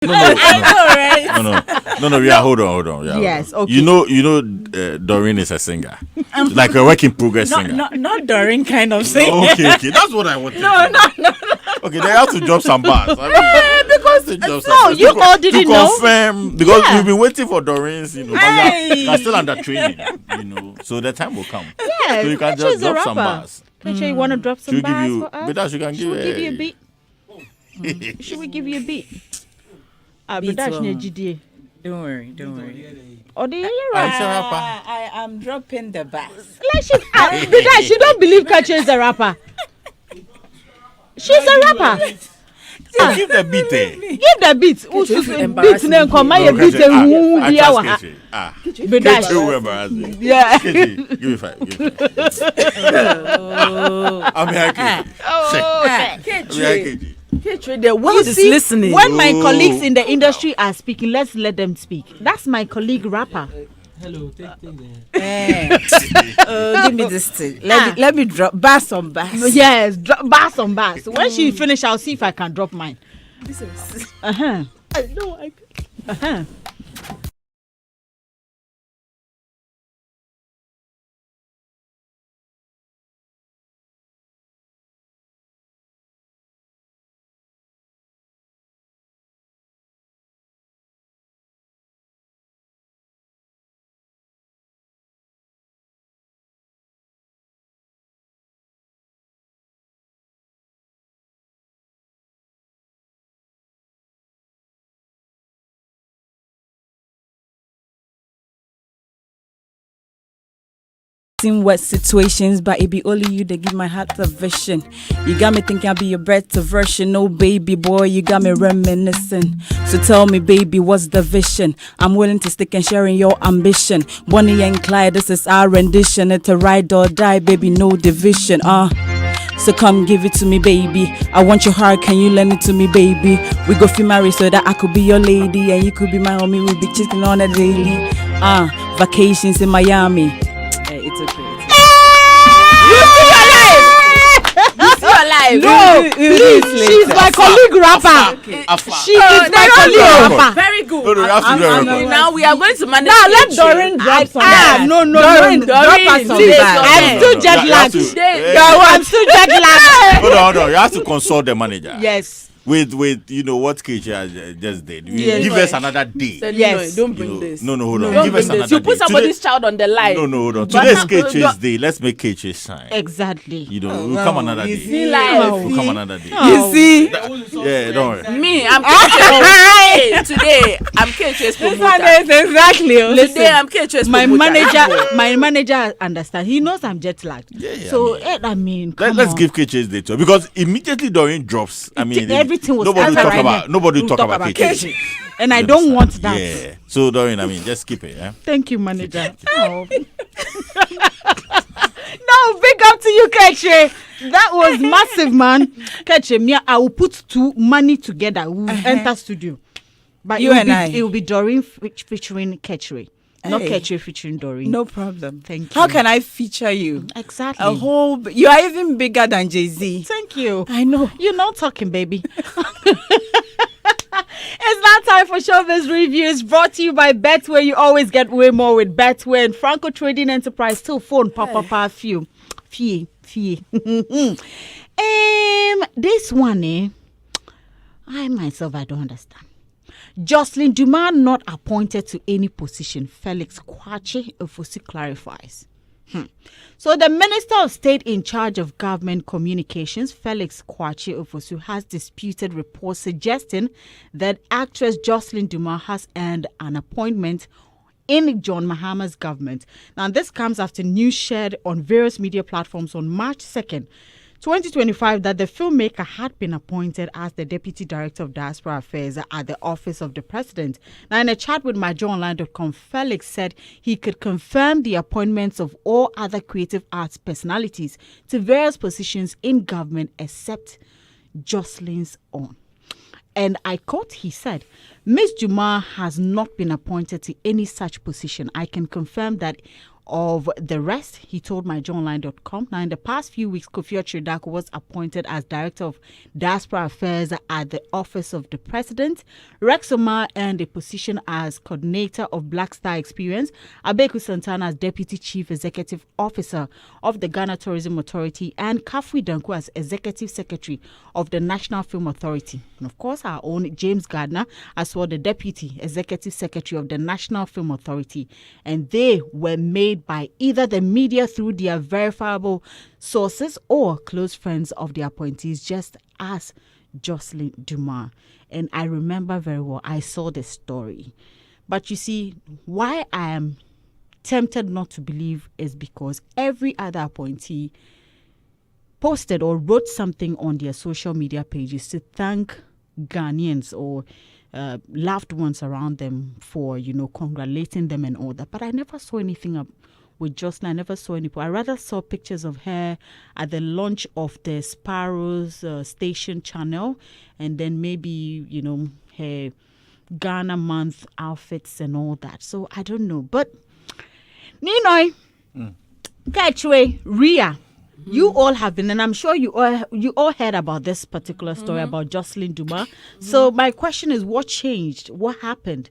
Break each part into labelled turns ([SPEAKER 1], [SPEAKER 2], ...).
[SPEAKER 1] Yeah, hold on. Yeah,
[SPEAKER 2] yes, okay.
[SPEAKER 1] You know, Doreen is a singer, like a work in progress singer.
[SPEAKER 3] Not Doreen kind of singer.
[SPEAKER 1] Okay, that's what I wanted.
[SPEAKER 3] No.
[SPEAKER 1] Okay, they have to drop some bars.
[SPEAKER 2] Because you all didn't know.
[SPEAKER 1] Confirm because we've been waiting for Doreen's, but you're still under training, So the time will come.
[SPEAKER 2] Yeah,
[SPEAKER 1] so you can just drop some bars.
[SPEAKER 2] Kachi, you want to drop some bars for us?
[SPEAKER 1] Bidash, you can
[SPEAKER 2] Should we give you a beat? Should we give you a beat? Bidash,
[SPEAKER 3] Don't worry.
[SPEAKER 2] Oh, do you right?
[SPEAKER 3] I am dropping the bass.
[SPEAKER 2] Like Bidash, she don't believe Kachi is a rapper. She's a rapper.
[SPEAKER 1] Give the beat.
[SPEAKER 2] Give the beat. Beat name come my beat
[SPEAKER 1] Bidash.
[SPEAKER 2] Yeah.
[SPEAKER 1] Give me 5. I'm here.
[SPEAKER 3] The world is listening.
[SPEAKER 2] When my colleagues in the industry are speaking, let's let them speak. That's my colleague rapper.
[SPEAKER 4] Hello, take
[SPEAKER 3] give me this thing. Let me drop bass on bass.
[SPEAKER 2] Yes, bass on bass. When she finish, I'll see if I can drop mine. I know.
[SPEAKER 3] In what situations, but it be only you that give my heart a vision. You got me thinking I'll be your better version. Oh baby boy, you got me reminiscing. So tell me baby, what's the vision? I'm willing to stick and sharing your ambition. Bonnie and Clyde, this is our rendition. It's a ride or die, baby, no division. So come give it to me, baby. I want your heart, can you lend it to me, baby? We go feel married so that I could be your lady and you could be my homie. We'll be chatting on a daily. Vacations in Miami. It's okay.
[SPEAKER 2] You see your life. No, please. She's my colleague rapper. She is my colleague rapper.
[SPEAKER 3] Very good.
[SPEAKER 4] Now we are going to manage.
[SPEAKER 2] Now let Doreen drop some. No.
[SPEAKER 3] Doreen,
[SPEAKER 2] I'm still jet lagged. I'm still jet lagged.
[SPEAKER 1] Hold on. You have to consult the manager.
[SPEAKER 2] Yes.
[SPEAKER 1] With what KJ has just did. Give us another day.
[SPEAKER 2] Yes.
[SPEAKER 4] Don't bring this.
[SPEAKER 1] No, hold on.
[SPEAKER 4] Give us another day. You put somebody's child on the line.
[SPEAKER 1] No, hold on. Today's KJ's day. Let's make KJ shine.
[SPEAKER 2] Exactly.
[SPEAKER 1] We'll come another day.
[SPEAKER 4] We'll
[SPEAKER 1] come another day.
[SPEAKER 3] You see?
[SPEAKER 1] Yeah, don't worry.
[SPEAKER 4] Me, I'm KJ's. Today, I'm KJ's promoter.
[SPEAKER 2] Exactly.
[SPEAKER 4] Today, I'm KJ's promoter.
[SPEAKER 2] My manager understands. He knows I'm jet lagged. So,
[SPEAKER 1] let's give KJ's day to her. Because immediately Doreen drops,
[SPEAKER 2] everything was
[SPEAKER 1] nobody talk about KJ.
[SPEAKER 2] And I don't want that.
[SPEAKER 1] Yeah. So Doreen, just keep it. Yeah?
[SPEAKER 2] Thank you, manager. No, big up to you, Keche. That was massive, man. Keche, I will put two money together. We'll enter studio. But it will be Doreen featuring Keche. Not Keche featuring Doreen.
[SPEAKER 3] No problem.
[SPEAKER 2] Thank you.
[SPEAKER 3] How can I feature you?
[SPEAKER 2] Exactly.
[SPEAKER 3] You are even bigger than Jay-Z.
[SPEAKER 2] Thank you.
[SPEAKER 3] I know.
[SPEAKER 2] You're not talking, baby. It's now time for Showbiz Reviews, brought to you by Betway. You always get way more with Betway. And Franco Trading Enterprise, still phone, few. This one, I myself, I don't understand. Joselyn Dumas not appointed to any position, Felix Kwakye Ofosu clarifies. So the Minister of State in charge of government communications, Felix Kwakye Ofosu, has disputed reports suggesting that actress Joselyn Dumas has earned an appointment in John Mahama's government. Now, this comes after news shared on various media platforms on March 2nd, 2025, that the filmmaker had been appointed as the Deputy Director of Diaspora Affairs at the Office of the President. Now, in a chat with MyJoyOnline.com, Felix said he could confirm the appointments of all other creative arts personalities to various positions in government except Jocelyn's own. And I quote, he said, "Ms. Dumas has not been appointed to any such position. I can confirm that of the rest, he told myjournline.com. Now, in the past few weeks, Kofi Ochiridako was appointed as Director of Diaspora Affairs at the Office of the President. Rex Omar earned a position as Coordinator of Black Star Experience. Abeku Santana as Deputy Chief Executive Officer of the Ghana Tourism Authority. And Kafui Danku as Executive Secretary of the National Film Authority. And of course, our own James Gardner as well, the Deputy Executive Secretary of the National Film Authority. And they were made by either the media through their verifiable sources or close friends of the appointees, just as Joselyn Dumas. And I remember very well, I saw the story. But you see, why I am tempted not to believe is because every other appointee posted or wrote something on their social media pages to thank Ghanaians or loved ones around them for, congratulating them and all that. But I never saw anything up with Jocelyn. I never saw any. I rather saw pictures of her at the launch of the Sparrows station channel, and then maybe, her Ghana month outfits and all that. So I don't know. But, Ninoi, Kachwe, Ria, you all have been, and I'm sure you all heard about this particular story about Joselyn Dumas. So my question is, what changed? What happened?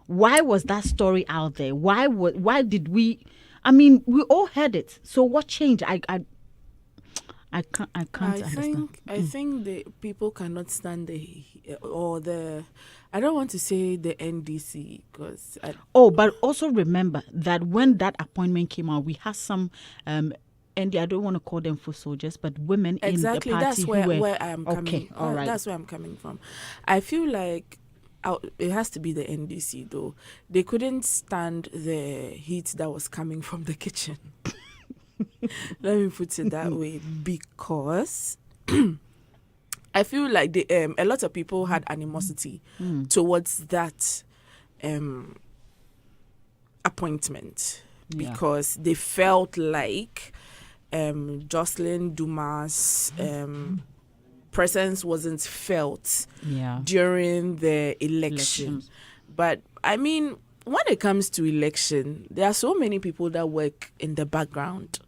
[SPEAKER 2] Why was that story out there? Why did we? I mean, we all heard it. So what changed? I can't understand.
[SPEAKER 4] I think the people cannot stand I don't want to say the NDC because.
[SPEAKER 2] But also remember that when that appointment came out, we had some. And I don't want to call them foot soldiers, but women in the party.
[SPEAKER 4] That's where I am coming.
[SPEAKER 2] Okay, all right.
[SPEAKER 4] That's where I'm coming from. I feel like it has to be the NDC though. They couldn't stand the heat that was coming from the kitchen. Let me put it that way, because I feel like a lot of people had animosity towards that appointment because they felt like Joselyn Dumas' presence wasn't felt during the election. But I mean, when it comes to election, there are so many people that work in the background.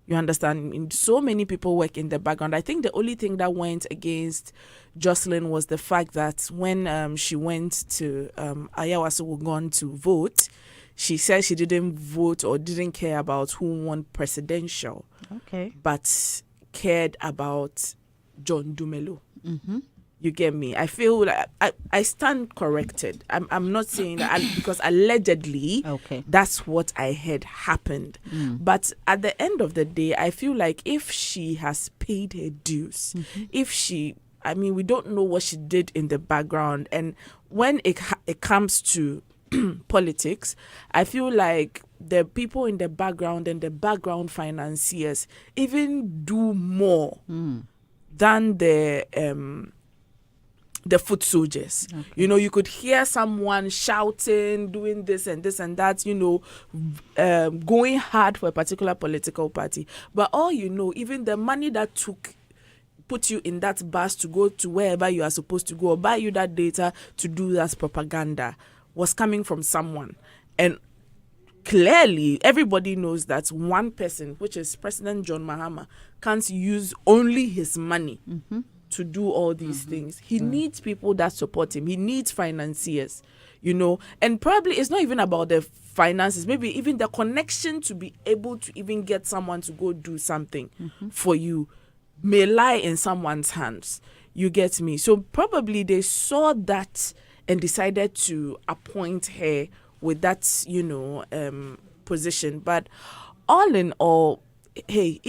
[SPEAKER 4] You understand? So many people work in the background. I think the only thing that went against Joselyn was the fact that when she went to Ayawaso Wugon to vote, she said she didn't vote or didn't care about who won presidential, but cared about John Dumelo. You get me? I feel like I stand corrected. I'm not saying that because allegedly that's what I heard happened. But at the end of the day, I feel like if she has paid her dues, we don't know what she did in the background. And when it comes to politics, I feel like the people in the background and the background financiers even do more than the foot soldiers. You could hear someone shouting, doing this and that, going hard for a particular political party. But all even the money that put you in that bus to go to wherever you are supposed to go or buy you that data to do that propaganda was coming from someone. And clearly, everybody knows that one person, which is President John Mahama, can't use only his money to do all these things. He needs people that support him. He needs financiers, and probably it's not even about the finances, maybe even the connection to be able to even get someone to go do something for you may lie in someone's hands. You get me? So probably they saw that and decided to appoint her with that, position. But all in all, hey,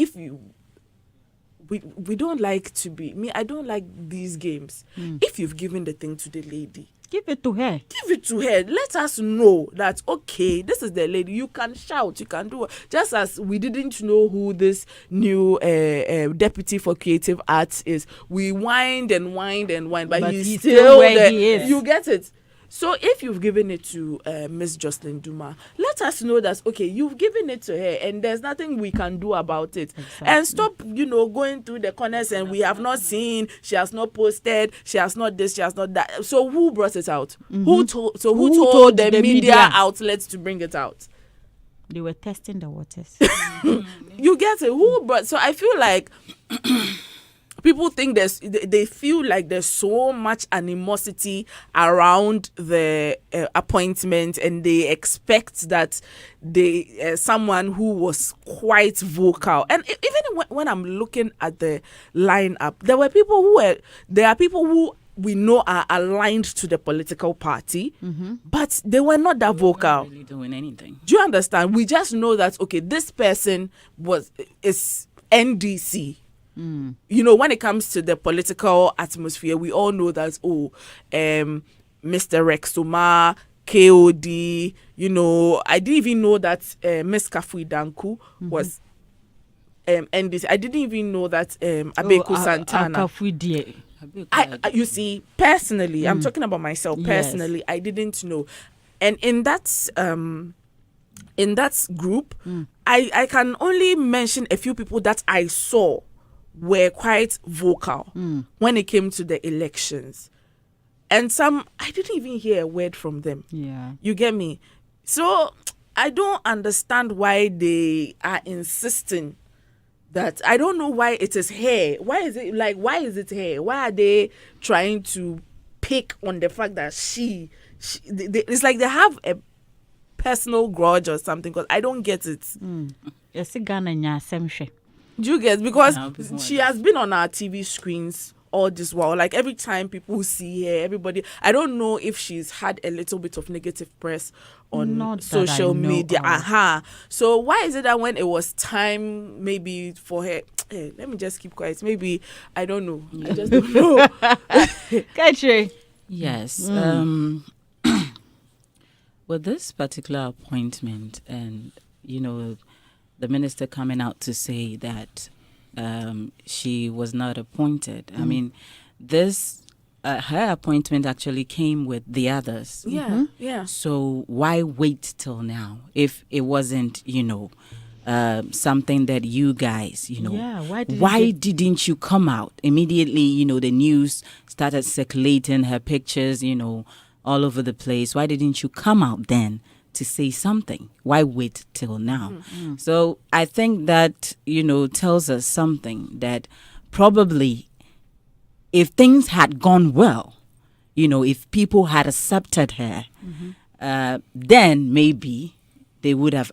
[SPEAKER 4] we don't like to be, I don't like these games. If you've given the thing to the lady,
[SPEAKER 2] give it to her.
[SPEAKER 4] Let us know that, okay, this is the lady. You can shout, you can do it. Just as we didn't know who this new deputy for creative arts is. We whined, but he's still where he is. You get it? So if you've given it to Miss Joselyn Dumas, let us know that, okay, you've given it to her and there's nothing we can do about it. Exactly. And stop, going through the corners and we have not seen, she has not posted, she has not this, she has not that. So who brought it out? Who told the media outlets to bring it out?
[SPEAKER 2] They were testing the waters.
[SPEAKER 4] You get it? Who brought? So I feel like people think they feel like there's so much animosity around the appointment, and they expect that someone who was quite vocal. And even when I'm looking at the lineup, there are people who we know are aligned to the political party, but they were not that vocal.
[SPEAKER 3] Not really doing anything.
[SPEAKER 4] Do you understand? We just know that, okay, this person is NDC. You know, when it comes to the political atmosphere, we all know that, Mr. Rex Soma, KOD, you know, I didn't even know that Miss Kafui Danku was NDC. I didn't even know that Abeku Santana. You see, personally, I'm talking about myself personally, I didn't know. And in that group, I can only mention a few people that I saw were quite vocal when it came to the elections. And some, I didn't even hear a word from them.
[SPEAKER 2] Yeah.
[SPEAKER 4] You get me? So I don't understand why they are insisting that. I don't know why it is hair. Why is it hair? Why are they trying to pick on the fact that it's like they have a personal grudge or something, because I don't get it. Do you get? Because she has been on our TV screens all this while. Like, every time people see her, everybody, I don't know if she's had a little bit of negative press on social media. So why is it that when it was time maybe for her, hey, let me just keep quiet. Maybe, I don't know. I just don't know.
[SPEAKER 2] Katri.
[SPEAKER 3] Yes. With this particular appointment, and, you know, the minister coming out to say that she was not appointed. I mean, this her appointment actually came with the others.
[SPEAKER 4] Yeah.
[SPEAKER 3] So why wait till now if it wasn't, you know, something that you guys, you know?
[SPEAKER 2] Yeah.
[SPEAKER 3] Why didn't you come out immediately? You know, the news started circulating her pictures, you know, all over the place. Why didn't you come out then to say something? Why wait till now? So I think that, you know, tells us something, that probably if things had gone well, you know, if people had accepted her, then maybe they would have,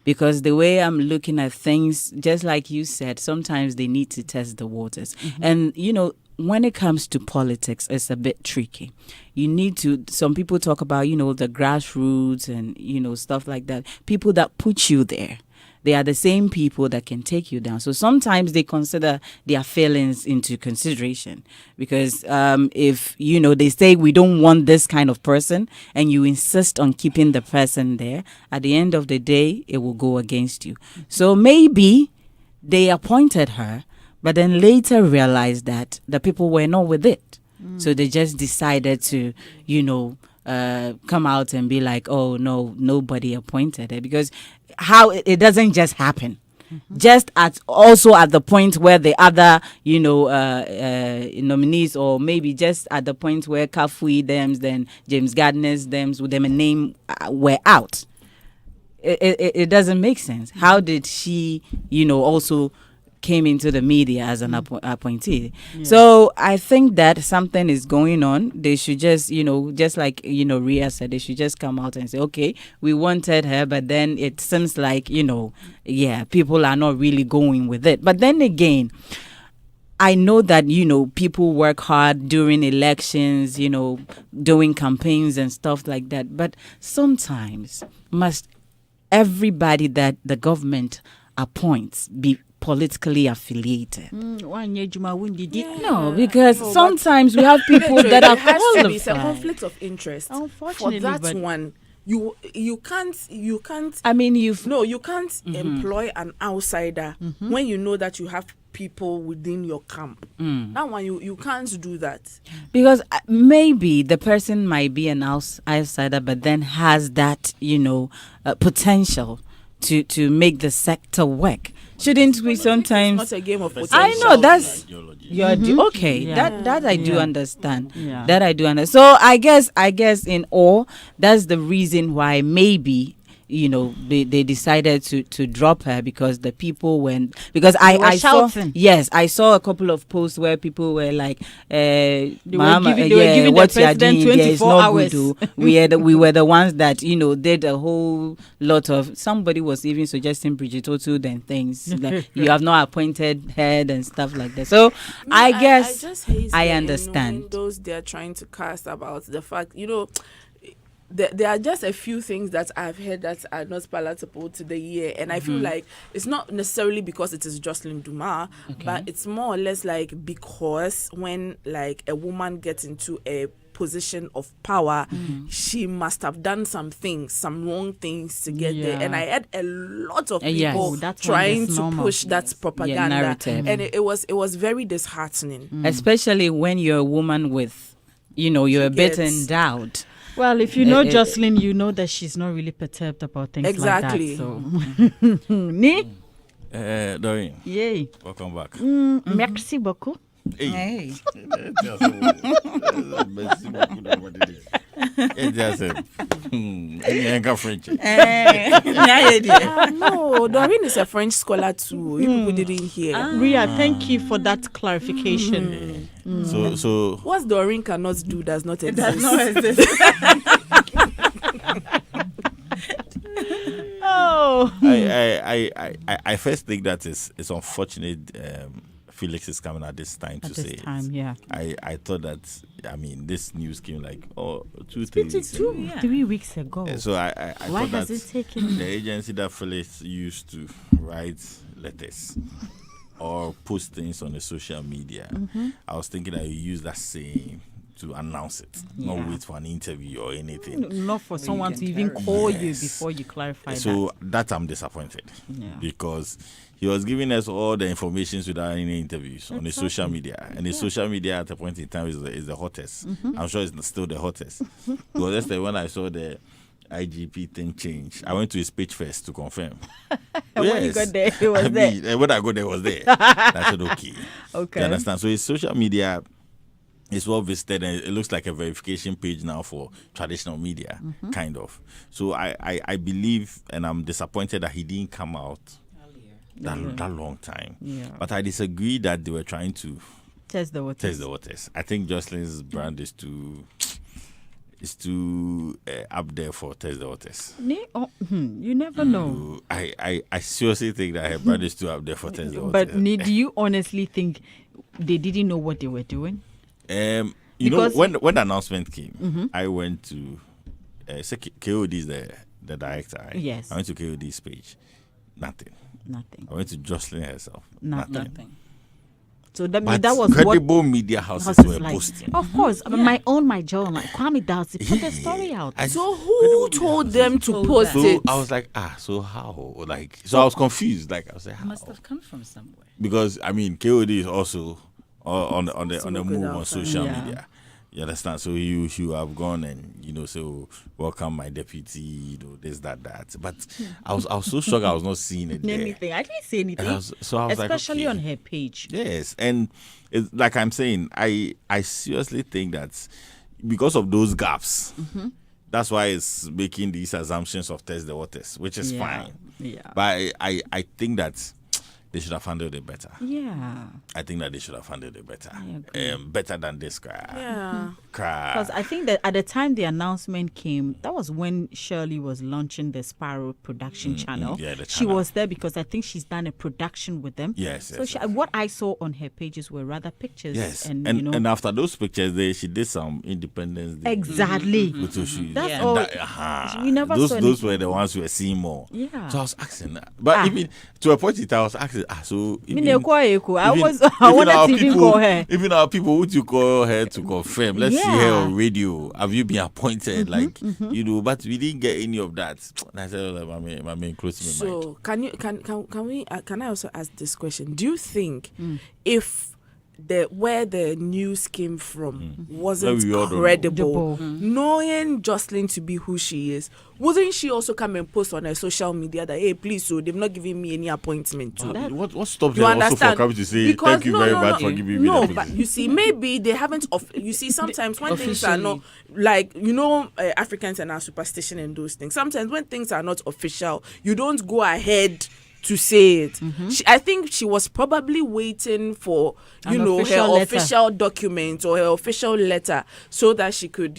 [SPEAKER 3] because the way I'm looking at things, just like you said, sometimes they need to test the waters. And, you know, when it comes to politics, it's a bit tricky. You need to, some people talk about, you know, the grassroots and, you know, stuff like that. People that put you there, they are the same people that can take you down. So sometimes they consider their feelings into consideration, because if, you know, they say we don't want this kind of person and you insist on keeping the person there, at the end of the day, it will go against you. So maybe they appointed her, but then later realized that the people were not with it. So they just decided to, you know, come out and be like, oh, no, nobody appointed her. Because how it doesn't just happen. Just also at the point where the other, you know, nominees, or maybe just at the point where Kafui Dems, then James Gardner's Dems, with them a name, were out. It doesn't make sense. How did she, you know, also came into the media as an appointee? So I think that something is going on. They should just, you know, just like, you know, Ria said, they should just come out and say, okay, we wanted her, but then it seems like, you know, people are not really going with it. But then again, I know that, you know, people work hard during elections, you know, doing campaigns and stuff like that. But sometimes must everybody that the government appoints be politically affiliated? No, because sometimes we have people that are qualified.
[SPEAKER 4] It's a conflict of interest.
[SPEAKER 2] Unfortunately,
[SPEAKER 4] for that one, you can't.
[SPEAKER 3] I mean, you
[SPEAKER 4] can't employ an outsider when you know that you have people within your camp. That one, you can't do that,
[SPEAKER 3] because maybe the person might be an outsider, but then has that, you know, potential to make the sector work. Shouldn't we sometimes?
[SPEAKER 4] It's not a game of potential.
[SPEAKER 3] I know that's
[SPEAKER 1] ideology.
[SPEAKER 3] okay.
[SPEAKER 2] Yeah.
[SPEAKER 3] That I do
[SPEAKER 2] Yeah.
[SPEAKER 3] understand.
[SPEAKER 2] Yeah.
[SPEAKER 3] That I do understand. So I guess in all, that's the reason why maybe they decided to drop her, because the people went, because I saw a couple of posts where people were like Mama,
[SPEAKER 2] they were giving
[SPEAKER 3] what
[SPEAKER 2] the
[SPEAKER 3] you are doing
[SPEAKER 2] president
[SPEAKER 3] there is
[SPEAKER 2] 24
[SPEAKER 3] not
[SPEAKER 2] hours.
[SPEAKER 3] good. We were the ones that did a whole lot of, somebody was even suggesting Bridget O'Toole and things like you have not appointed head and stuff like that. So I guess
[SPEAKER 4] I just hate
[SPEAKER 3] I
[SPEAKER 4] the
[SPEAKER 3] understand.
[SPEAKER 4] innuendos they're trying to cast about the fact, there are just a few things that I've heard that are not palatable to the ear, and I feel like it's not necessarily because it is Joselyn Dumas, but it's more or less like because when like a woman gets into a position of power, she must have done some wrong things to get there, and I had a lot of people trying to push that propaganda,
[SPEAKER 3] narrative.
[SPEAKER 4] and it was very disheartening,
[SPEAKER 3] especially when you're a woman with, you're a bit endowed.
[SPEAKER 2] Well, if you know Joselyn, you know that she's not really perturbed about things
[SPEAKER 4] exactly.
[SPEAKER 2] like that. So, ni?
[SPEAKER 1] Doreen.
[SPEAKER 2] Yay.
[SPEAKER 1] Welcome back.
[SPEAKER 2] Merci beaucoup.
[SPEAKER 3] Hey.
[SPEAKER 1] Merci beaucoup. It just French.
[SPEAKER 4] No, Doreen is a French scholar too. You people didn't hear.
[SPEAKER 2] Ria, thank you for that clarification.
[SPEAKER 1] So
[SPEAKER 4] what Doreen cannot do does not exist.
[SPEAKER 2] Oh.
[SPEAKER 1] I first think that it's unfortunate Felix is coming at this time to say it.
[SPEAKER 2] Yeah.
[SPEAKER 1] I thought that, this news came like 3 weeks ago.
[SPEAKER 2] 3 weeks ago.
[SPEAKER 1] So I
[SPEAKER 2] Why
[SPEAKER 1] thought
[SPEAKER 2] has
[SPEAKER 1] that
[SPEAKER 2] it taken
[SPEAKER 1] the agency that Felix used to write letters or post things on the social media, I was thinking that you use that same to announce it, not wait for an interview or anything.
[SPEAKER 2] Not for someone to even call you before you clarify
[SPEAKER 1] so that I'm disappointed because he was giving us all the information without any interviews on the social media, and the social media at a point in time is the hottest. I'm sure it's still the hottest. Because yesterday when I saw the IGP thing change, I went to his page first to confirm.
[SPEAKER 2] When you got there, it was there.
[SPEAKER 1] When I got there, it was there. I said, okay. You understand? So his social media is well visited, and it looks like a verification page now for traditional media, kind of. So I believe, and I'm disappointed that he didn't come out that long time. Yeah. But I disagree that they were trying to
[SPEAKER 2] test the
[SPEAKER 1] waters. I think Jocelyn's brand is too up there for test the waters.
[SPEAKER 2] You never know.
[SPEAKER 1] I seriously think that her brand is too up there for test the waters.
[SPEAKER 2] But do you honestly think they didn't know what they were doing?
[SPEAKER 1] When the announcement came, I went to KOD is the director. Right?
[SPEAKER 2] Yes.
[SPEAKER 1] I went to KOD's page. Nothing. I went to Jocelyn herself. Nothing.
[SPEAKER 2] So that was
[SPEAKER 1] credible
[SPEAKER 2] what
[SPEAKER 1] media houses were
[SPEAKER 2] like.
[SPEAKER 1] posting.
[SPEAKER 2] Of course, my journal, like Kwame Dowsey, put the story out.
[SPEAKER 4] So who told them to post it?
[SPEAKER 1] I was like, so how? I was confused. I was like, how?
[SPEAKER 3] Must have come from somewhere.
[SPEAKER 1] Because KOD is also on the move on social media. You understand? So you have gone and so welcome my deputy, this that. But I was so shocked I was not seeing it there.
[SPEAKER 2] Anything. I didn't see anything.
[SPEAKER 1] I was
[SPEAKER 2] especially
[SPEAKER 1] like,
[SPEAKER 2] on her page.
[SPEAKER 1] Yes, and it's, like I'm saying, I seriously think that because of those gaps, that's why it's making these assumptions of test the waters, which is fine.
[SPEAKER 2] Yeah.
[SPEAKER 1] But I think that they should have handled it better.
[SPEAKER 2] Yeah.
[SPEAKER 1] I think that they should have handled it better. Better than this crap.
[SPEAKER 4] Yeah.
[SPEAKER 2] Because I think that at the time the announcement came, that was when Shirley was launching the Sparrow production channel.
[SPEAKER 1] Yeah, the
[SPEAKER 2] She
[SPEAKER 1] channel.
[SPEAKER 2] was there because I think she's done a production with them.
[SPEAKER 1] Yes.
[SPEAKER 2] So what I saw on her pages were rather pictures.
[SPEAKER 1] Yes.
[SPEAKER 2] And
[SPEAKER 1] after those pictures, she did some Independence Day.
[SPEAKER 2] Exactly.
[SPEAKER 1] Photo shoots.
[SPEAKER 2] That's
[SPEAKER 1] And
[SPEAKER 2] all. We never saw
[SPEAKER 1] those were the ones we were seeing more.
[SPEAKER 2] Yeah.
[SPEAKER 1] So I was asking that. But even to a point in time, I was asking, so even,
[SPEAKER 2] I wanted to even call her.
[SPEAKER 1] Even our people, would you call her to confirm? Let's see her on radio. Have you been appointed? But we didn't get any of that. And I said, my main close to my mind.
[SPEAKER 4] So can I also ask this question? Do you think if where the news came from wasn't credible. Knowing Joselyn to be who she is, wouldn't she also come and post on her social media that, hey, please, so they've not given me any appointment to?
[SPEAKER 1] What stopped them also from coming to say thank you very much for giving me that position?
[SPEAKER 4] But you see, maybe they haven't. You see, sometimes when things are not like Africans and our superstition and those things. Sometimes when things are not official, you don't go ahead to say it. I think she was probably waiting for her official document or her official letter so that she could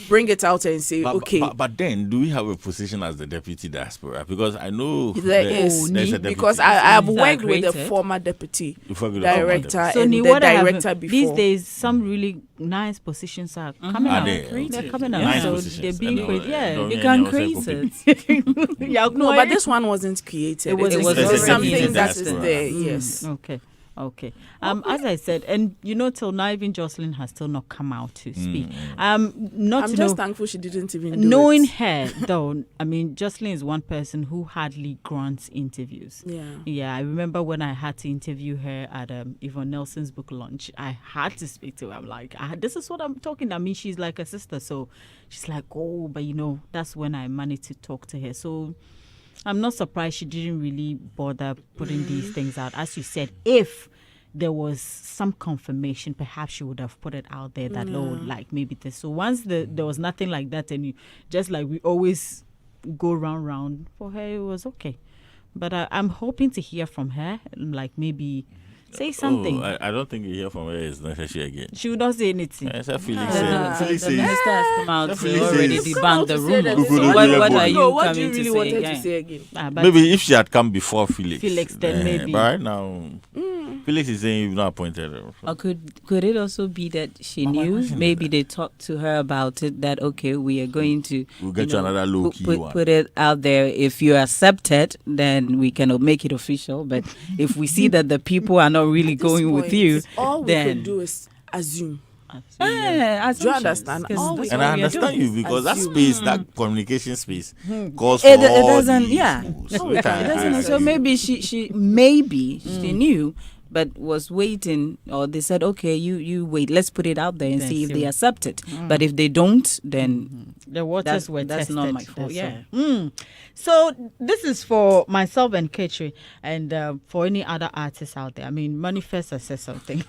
[SPEAKER 4] bring it out and say, okay.
[SPEAKER 1] But then, do we have a position as the deputy diaspora? Because I know
[SPEAKER 4] there's a deputy. Because I have worked with the former deputy director and the director before.
[SPEAKER 2] These days, some really nice positions are coming out. They're coming out.
[SPEAKER 1] Nice
[SPEAKER 2] so
[SPEAKER 1] positions.
[SPEAKER 2] they're being created. Yeah,
[SPEAKER 3] you can create it.
[SPEAKER 4] No, but this one wasn't created. It was something that is there. Yes.
[SPEAKER 2] Okay. As I said, and till now, even Joselyn has still not come out to speak. I'm
[SPEAKER 4] just thankful she didn't even do
[SPEAKER 2] knowing
[SPEAKER 4] it.
[SPEAKER 2] her, though, Joselyn is one person who hardly grants interviews. Yeah, I remember when I had to interview her at Yvonne Nelson's book launch, I had to speak to her. I'm like, this is what I'm talking. She's like a sister, so she's like, oh, but that's when I managed to talk to her. So I'm not surprised she didn't really bother putting these things out. As you said, if there was some confirmation, perhaps she would have put it out there that, maybe this. So once there was nothing like that, and just like we always go round for her, it was okay. But I'm hoping to hear from her, like maybe say something.
[SPEAKER 1] I don't think you hear from her is necessary again.
[SPEAKER 2] She would not say anything.
[SPEAKER 1] Felix
[SPEAKER 3] the minister has come out to already debunk the rumor. What are you coming to say again?
[SPEAKER 1] Maybe if she had come before
[SPEAKER 2] Felix, then maybe.
[SPEAKER 1] But right now, Felix is saying you've not appointed her.
[SPEAKER 3] Or could it also be that she knew? Maybe they talked to her about it. That we are going to.
[SPEAKER 1] We'll get you another low key one.
[SPEAKER 3] Put it out there. If you accept it, then we can make it official. But if we see that the people are not really going with you,
[SPEAKER 4] all we can do is assume.
[SPEAKER 3] Do you
[SPEAKER 4] understand?
[SPEAKER 1] And I understand you because that space, that communication space, calls for
[SPEAKER 3] it doesn't.
[SPEAKER 1] So,
[SPEAKER 3] it doesn't. So maybe she knew, but was waiting, or they said, okay, you wait, let's put it out there and see if they accept it. But if they don't, then
[SPEAKER 2] the waters were
[SPEAKER 3] that's
[SPEAKER 2] tested.
[SPEAKER 3] not my fault.
[SPEAKER 2] So this is for myself and Ketri, and for any other artists out there. M.anifest has said something.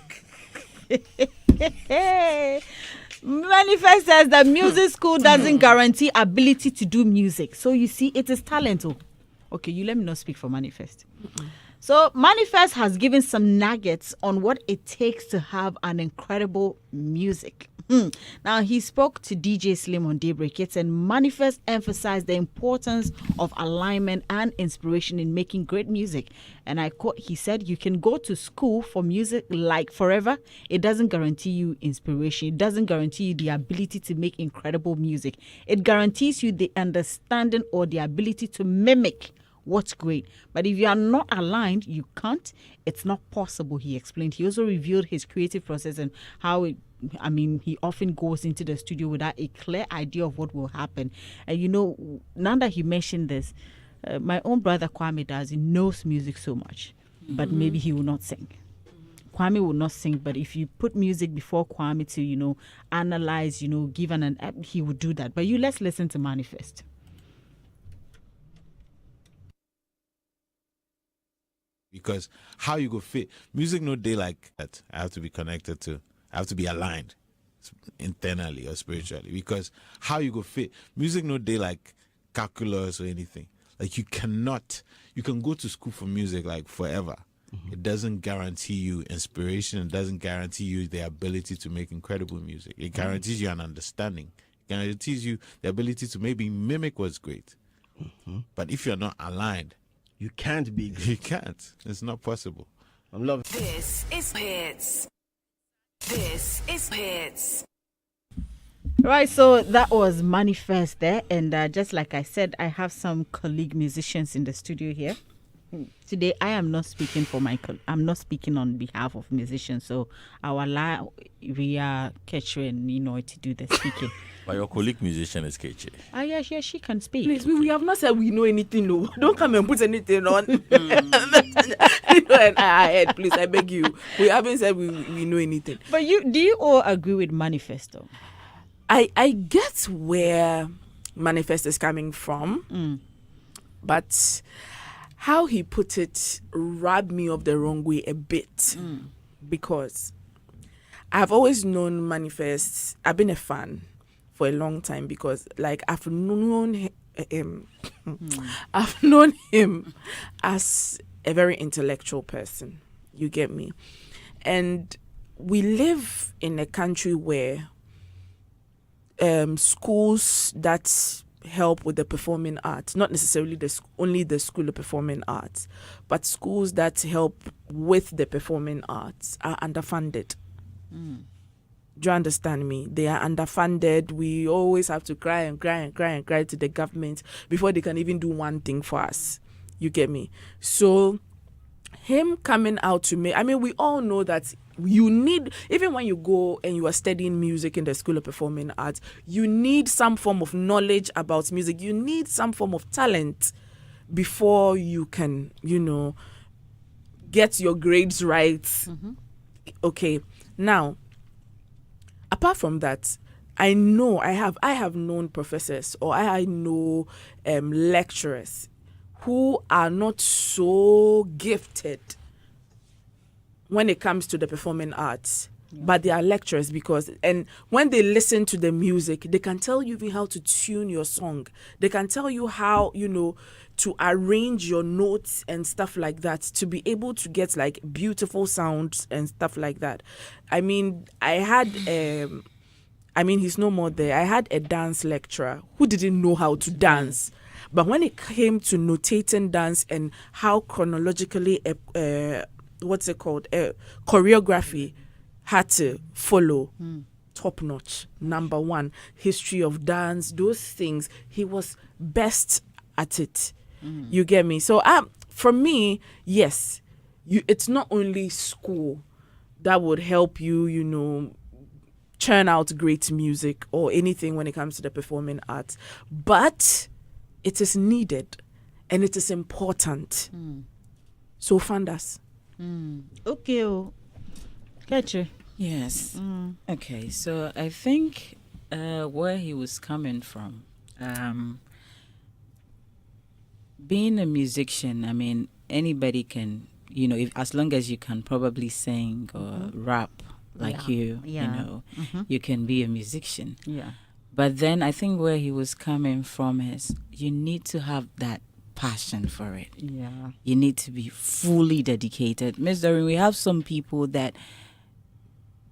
[SPEAKER 2] M.anifest says that music school doesn't guarantee ability to do music. So you see, it is talent. Okay, you let me not speak for M.anifest. So M.anifest has given some nuggets on what it takes to have an incredible music. Now, he spoke to DJ Slim on Daybreak Hitz, and M.anifest emphasized the importance of alignment and inspiration in making great music. And I quote, he said, you can go to school for music like forever. It doesn't guarantee you inspiration. It doesn't guarantee you the ability to make incredible music. It guarantees you the understanding or the ability to mimic what's great. But if you are not aligned, you can't. It's not possible, he explained. He also revealed his creative process and how he often goes into the studio without a clear idea of what will happen. And now that he mentioned this, my own brother Kwame does. He knows music so much, but maybe he will not sing. Kwame will not sing, but if you put music before Kwame to, analyze, give he would do that. But let's listen to M.anifest.
[SPEAKER 5] Because how you go fit music no day like that. I have to be connected to. I have to be aligned internally or spiritually. Because how you go fit music no day like calculus or anything. Like you can go to school for music like forever. It doesn't guarantee you inspiration. It doesn't guarantee you the ability to make incredible music. It guarantees you an understanding. It guarantees you the ability to maybe mimic what's great. But if you're not aligned,
[SPEAKER 6] you can't be great.
[SPEAKER 5] You can't. It's not possible.
[SPEAKER 6] I'm loving
[SPEAKER 7] This is Hitz. This is Hitz.
[SPEAKER 2] Right, so that was M.anifest there, and just like I said, I have some colleague musicians in the studio here. Today, I am not speaking for I'm not speaking on behalf of musicians, so I will allow Ria, Ketri, and Nino to do the speaking.
[SPEAKER 1] But your colleague musician is Keche.
[SPEAKER 2] Yeah, she can speak.
[SPEAKER 4] Please, we have not said we know anything. No, don't come and put anything on. And please, I beg you. We haven't said we know anything.
[SPEAKER 2] But do you all agree with M.anifest though?
[SPEAKER 4] I get where M.anifest is coming from, but how he put it rubbed me up the wrong way a bit, because I've always known M.anifest. I've been a fan for a long time because, like, I've known him. I've known him as a very intellectual person. You get me? And we live in a country where schools that help with the performing arts, not necessarily only the School of Performing Arts, but schools that help with the performing arts are underfunded. Do you understand me? They are underfunded. We always have to cry to the government before they can even do one thing for us. You get me? So him coming out to me, I mean, we all know that you need, even when you go and you are studying music in the School of Performing Arts, you need some form of knowledge about music. You need some form of talent before you can, get your grades right. Okay. Now, apart from that, I have known professors, or I know lecturers who are not so gifted when it comes to the performing arts, but they are lecturers and when they listen to the music, they can tell you even how to tune your song. They can tell you how, to arrange your notes and stuff like that, to be able to get like beautiful sounds and stuff like that. I mean, he's no more there. I had a dance lecturer who didn't know how to dance. But when it came to notating dance and how chronologically, choreography had to follow, top notch, number one, history of dance, those things, he was best at it. You get me? So for me, yes, it's not only school that would help you, churn out great music or anything when it comes to the performing arts, but it is needed and it is important. So fund us.
[SPEAKER 2] Okay. Get you.
[SPEAKER 3] Yes. Okay, so I think where he was coming from, being a musician, I mean, anybody can, as long as you can probably sing or rap like you can be a musician. Yeah. But then I think where he was coming from is you need to have that passion for it. Yeah. You need to be fully dedicated. Miss Doreen, we have some people that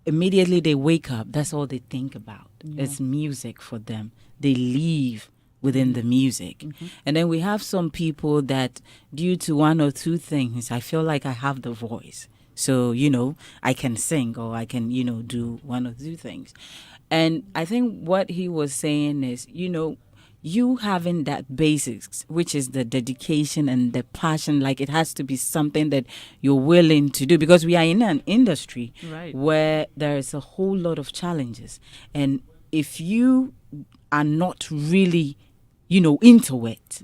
[SPEAKER 3] immediately they wake up, that's all they think about. It's music for them. They live within the music. And then we have some people that, due to one or two things, I feel like I have the voice. So, I can sing or I can, do one or two things. And I think what he was saying is, you having that basics, which is the dedication and the passion, like it has to be something that you're willing to do, because we are in an industry where there is a whole lot of challenges. And if you are not really, into it,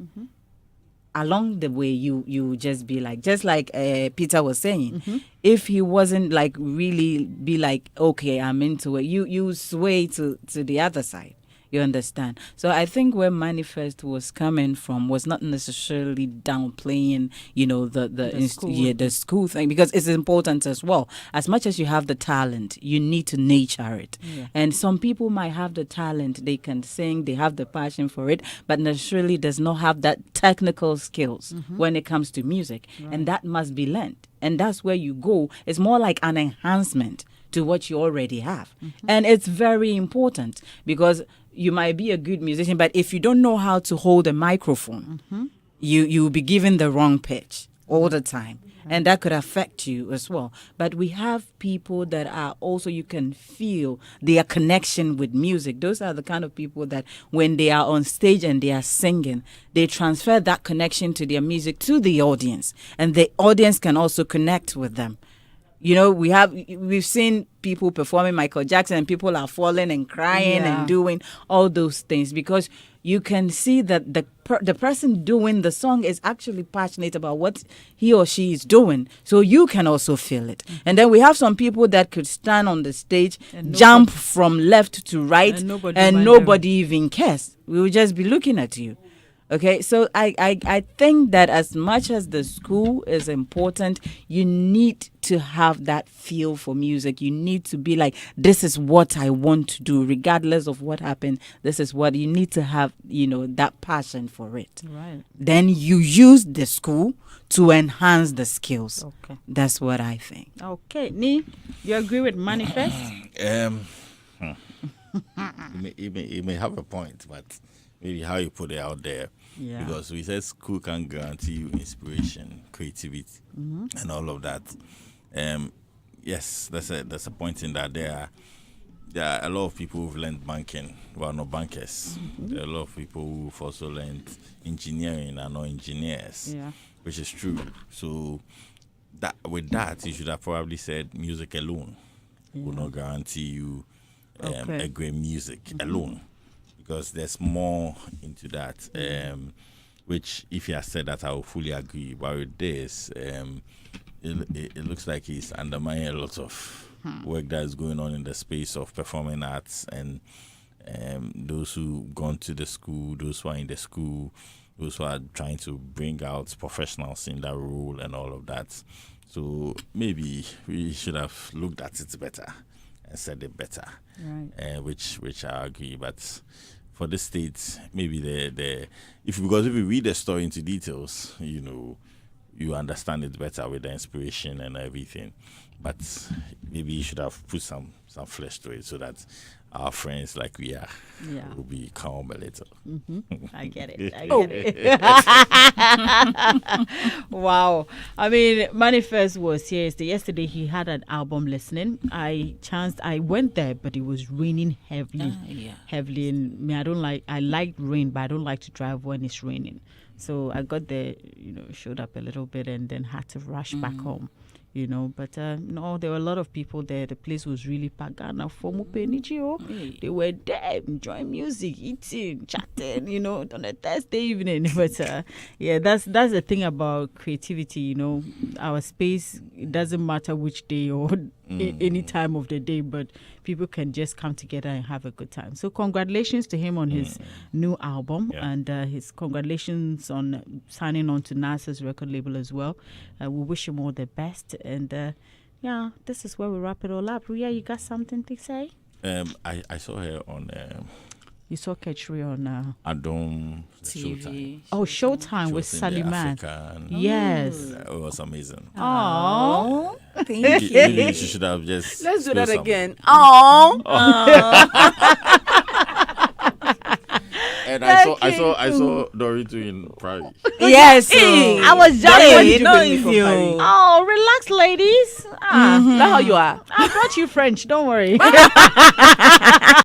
[SPEAKER 3] along the way, you just be like, just like Peter was saying, if he wasn't like really be like, okay, I'm into it, you sway to the other side. You understand? So I think where M.anifest was coming from was not necessarily downplaying, the school thing, because it's important as well. As much as you have the talent, you need to nurture it. Yeah. And some people might have the talent, they can sing, they have the passion for it, but necessarily does not have that technical skills when it comes to music. Right. And that must be learned. And that's where you go. It's more like an enhancement to what you already have. And it's very important, because you might be a good musician, but if you don't know how to hold a microphone, you'll be given the wrong pitch all the time. And that could affect you as well. But we have people that are also, you can feel their connection with music. Those are the kind of people that when they are on stage and they are singing, they transfer that connection to their music to the audience. And the audience can also connect with them. You know, we've seen people performing Michael Jackson and people are falling and crying and doing all those things because you can see that the person doing the song is actually passionate about what he or she is doing. So you can also feel it. And then we have some people that could stand on the stage, jump from left to right, and nobody even cares. We will just be looking at you. Okay, so I think that as much as the school is important, you need to have that feel for music. You need to be like, this is what I want to do, regardless of what happened. This is what you need to have, you know, that passion for it.
[SPEAKER 2] Right.
[SPEAKER 3] Then you use the school to enhance the skills.
[SPEAKER 2] Okay.
[SPEAKER 3] That's what I think.
[SPEAKER 2] Okay, Ni, you agree with Manifest?
[SPEAKER 1] You may have a point, but maybe how you put it out there.
[SPEAKER 2] Yeah.
[SPEAKER 1] Because we said school can guarantee you inspiration, creativity, and all of that. Yes, there's a point in that there are a lot of people who've learned banking, well, not bankers. There are a lot of people who've also learned engineering and not engineers, which is true. So with that, you should have probably said music alone will not guarantee you a great music alone. Because there's more into that, which if you had said that, I would fully agree. But with this, it looks like he's undermining a lot of work that is going on in the space of performing arts and those who've gone to the school, those who are in the school, those who are trying to bring out professionals in that role and all of that. So maybe we should have looked at it better and said it better, right? Which I agree. But for the states, maybe because if you read the story into details, you know, you understand it better with the inspiration and everything. But maybe you should have put some flesh to it so that our friends like we are will be calm a little.
[SPEAKER 2] I get it. Wow. I mean, Manifest was here yesterday. He had an album listening. I went there, but it was raining heavily. Heavily. And I like rain, but I don't like to drive when it's raining. So I got there, you know, showed up a little bit and then had to rush back home. You know, but no, there were a lot of people there. The place was really packed. They were there enjoying music, eating, chatting, you know, on a Thursday evening. But that's the thing about creativity, you know. Our space, it doesn't matter which day or any time of the day, but people can just come together and have a good time. So congratulations to him on his new album and his congratulations on signing on to NASA's record label as well. We wish him all the best. And this is where we wrap it all up. Ria, you got something to say?
[SPEAKER 1] I saw her on...
[SPEAKER 2] You saw Ketri on...
[SPEAKER 1] Adom
[SPEAKER 3] TV.
[SPEAKER 1] Showtime.
[SPEAKER 2] Oh, Showtime with Saliman.
[SPEAKER 1] Yes. It was amazing.
[SPEAKER 3] Oh, thank you.
[SPEAKER 1] Maybe she should have just...
[SPEAKER 4] Let's do that again. Oh.
[SPEAKER 1] And I saw Dorito in Paris.
[SPEAKER 3] Yes.
[SPEAKER 2] I was joking.
[SPEAKER 4] Oh,
[SPEAKER 2] relax, ladies.
[SPEAKER 4] That's how you are.
[SPEAKER 2] I brought you French. Don't worry.